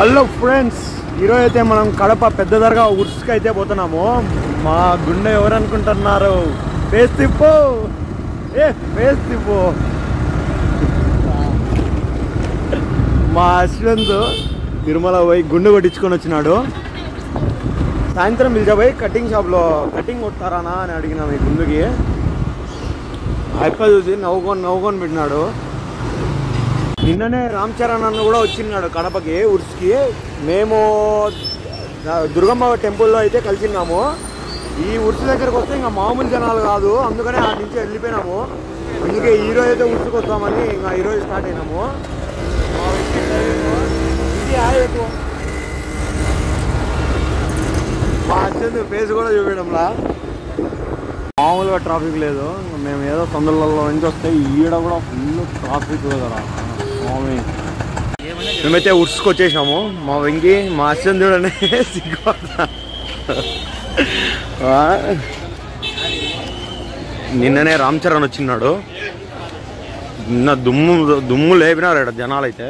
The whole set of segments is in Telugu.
హలో ఫ్రెండ్స్, ఈరోజు అయితే మనం కడప పెద్ద దర్గా ఉర్స్కి అయితే పోతున్నాము. మా గుండె ఎవరు అనుకుంటున్నారు? ఫేస్ తిప్పు, ఫేస్ తిప్పు. మా అశ్వంత్ తిరుమల పోయి గుండె కొట్టించుకొని వచ్చినాడు. సాయంత్రం పిలిచబోయి కటింగ్ షాప్లో కటింగ్ కొట్టారానా అని అడిగినాము. ఈ గుండుకి అయిపోయి చూసి నవ్వుకొని పెట్టినాడు. నిన్ననే రామ్ చరణ్ అన్న కూడా వచ్చినాడు కడపకి ఉర్స్కి. మేము దుర్గమ్మ టెంపుల్లో అయితే కలిసినాము. ఈ ఉర్స్ దగ్గరకు వస్తే ఇంకా మామూలు జనాలు కాదు, అందుకనే ఆ నుంచి వెళ్ళిపోయినాము. అందుకే ఈరోజు అయితే ఉర్స్కి వస్తామని ఇంకా ఈరోజు స్టార్ట్ అయినాము. మా అత్యంత ఫేస్ కూడా చూపించడంలా. మామూలుగా ట్రాఫిక్ లేదు. మేము ఏదో తొందరలలో నుంచి వస్తే ఈడ కూడా ఫుల్ ట్రాఫిక్ కదా. మేమైతే ఉర్స్కి వచ్చేసాము. మా వెంకి మా అశ్వంత్ చూడనే సిగ్గుపడతా. నిన్ననే రామ్ చరణ్ వచ్చినాడు. నిన్న దుమ్ము లేపినారు ఇక్కడ జనాలు. అయితే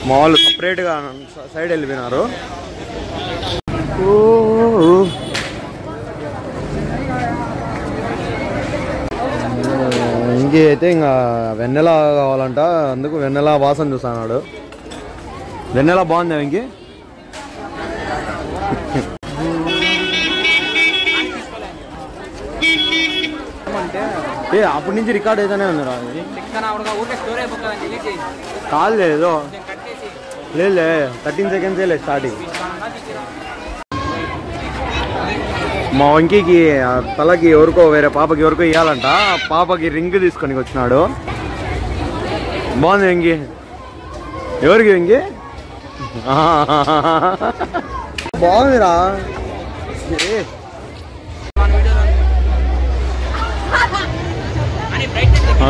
మా వాళ్ళు సపరేట్గా సైడ్ వెళ్ళిపోయినారు. ఇంకే అయితే ఇంకా వెన్నెల కావాలంట, అందుకు వెన్నెల వాసన చూస్తున్నాడు. వెన్నెల బాగుందా ఇంకే? అప్పటి నుంచి రికార్డ్ అయితేనే ఉంది రా. కాదు లేదు, లేదు 13 సెకండ్స్ లేదు స్టార్టింగ్. మా వంకీకి తలకి ఎవరికో వేరే పాపకి ఎవరికో ఇవ్వాలంట. పాపకి రింగ్ తీసుకొని వచ్చినాడు. బాగుంది వెంకి. ఎవరికి వెంకి? బాగుందిరా.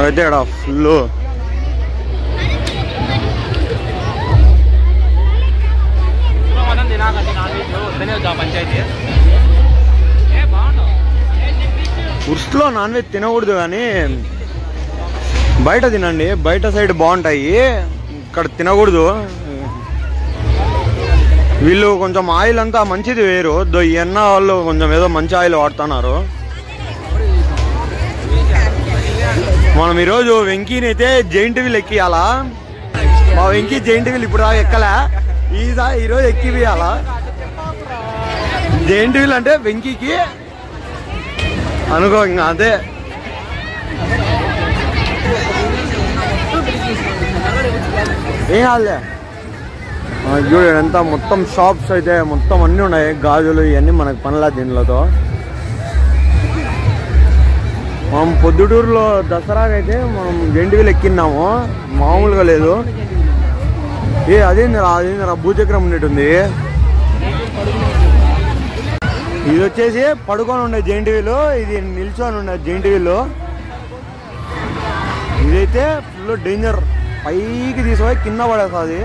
అయితే ఇక్కడ ఫుల్ ఉర్స్లో నాన్ వెజ్ తినకూడదు కానీ బయట తినండి. బయట సైడ్ బాగుంటాయి, ఇక్కడ తినకూడదు. వీళ్ళు కొంచెం ఆయిల్ అంతా మంచిది వేరు. ఈ ఎన్న వాళ్ళు కొంచెం ఏదో మంచి ఆయిల్ వాడుతున్నారు. మనం ఈరోజు వెంకీని అయితే జైంట్ వీల్ ఎక్కియాలా. మా వెంకీ జైంట్ వీల్ ఇప్పుడు దాకా ఎక్కలే, ఈరోజు ఎక్కియాలా. జైంట్ వీల్ అంటే వెంకీకి అనుకో, ఇంకా అదే. ఏం కాదులే. చూడండి ఎంత మొత్తం షాప్స్ అయితే మొత్తం అన్నీ ఉన్నాయి. గాజులు ఇవన్నీ మనకు పనులా దీనిలతో. మనం పొద్దుటూరులో దసరాకైతే మనం జెంటివీలు ఎక్కిన్నాము, మామూలుగా లేదు. అదేందిరా భూచక్రం ఉండేటుంది. ఇది వచ్చేసి పడుకొని ఉండే జెయింట్ వీలు, ఇది నిల్చొని ఉండే జెయింట్ వీలు. ఇదైతే ఫుల్ డేంజర్. పైకి తీసుకుపోయి కింద పడేస్తుంది.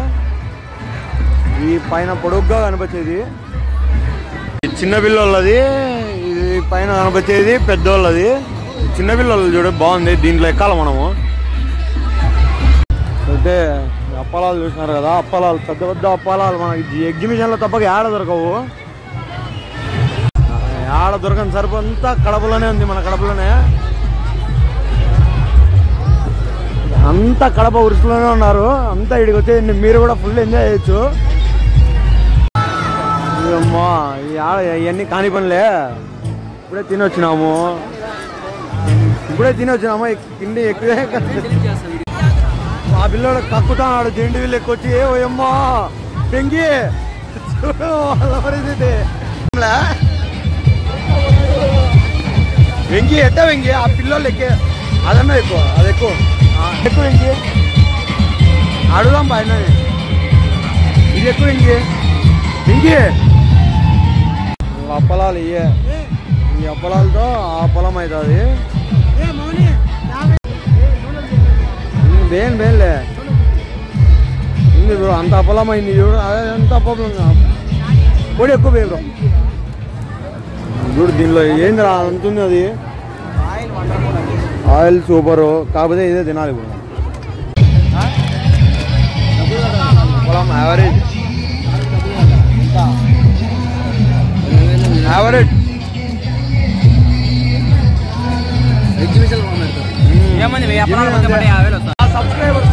ఈ పైన పొడుగ్గా కనిపించేది చిన్న పిల్లలది, ఇది పైన కనిపించేది పెద్దోళ్ళది. చిన్న పిల్లలు చూడ బాగుంది, దీంట్లో ఎక్కాలి మనము. అయితే అప్పలాలు చూసినారు కదా, అప్పలాలు పెద్ద పెద్ద అప్పలాలు మనకి ఎగ్జిబిషన్లో తప్పక ఏడ దొరకవు. ఆడ దొరకని సరుకు అంతా కడపలోనే ఉంది. మన కడపలోనే అంతా కడప ఉరుసులోనే ఉన్నారు. అంతా ఇక్కడికి వచ్చి మీరు కూడా ఫుల్ ఎంజాయ్ చేయొచ్చు. అమ్మా ఇవన్నీ కాని పనులే. ఇప్పుడే తినొచ్చినాము. తిండి ఎక్కువే. ఆ పిల్లడు కక్కుతాడు జెంటి వీళ్ళు ఎక్కువచ్చి. ఓయమ్మా పెంగి చూడు వాళ్ళ పరిస్థితి. వెంకి ఎట్ట వెంకి ఆ పిల్లలు ఎక్కే అదన్నా ఎక్కువ, అది ఎక్కువ వెంకి. అడుగుదాం పైన. ఇది ఎక్కువ వెంకి. అప్పలాలు ఇయ్యే. ఈ అప్పలాలతో ఆ పొలం అవుతుంది. బేన్లే చూడు, అంత అప్పలం అయింది చూడు. అదే ఎంత అప్పలం పొడి ఎక్కువ వేయడం చూడు. దీనిలో ఏంది రా అంతుంది అది. ఆయిల్ సూపరు, కాకపోతే ఇదే తినాలి ఇప్పుడు. పొలం యావరేజ్. యావరేజ్ ఏమంది వ్యాపారాలు 50,000 వస్తుంది. సబ్స్క్రైబర్స్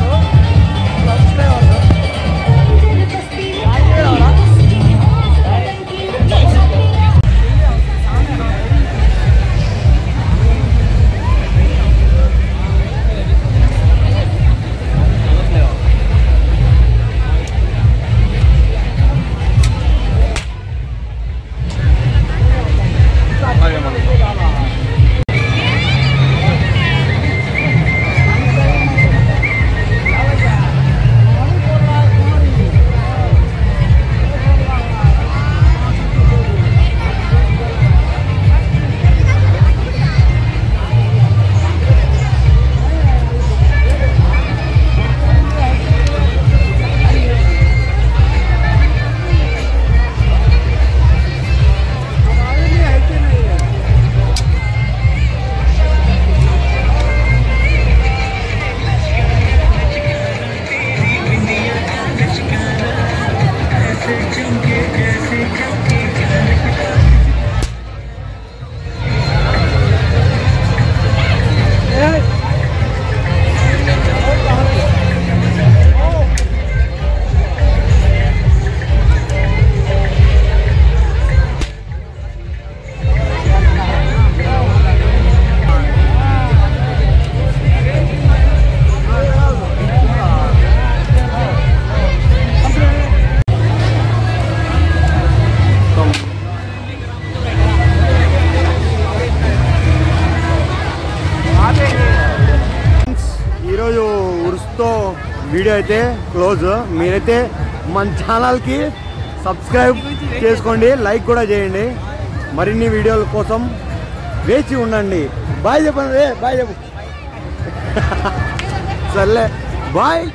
ఈరోజు ఉరుస్తో వీడియో అయితే క్లోజ్. మీరైతే మన ఛానల్కి సబ్స్క్రైబ్ చేసుకోండి, లైక్ కూడా చేయండి. మరిన్ని వీడియోల కోసం వేచి ఉండండి. బాయ్ చెప్పండి, బాయ్ చెప్పు. సర్లే బాయ్.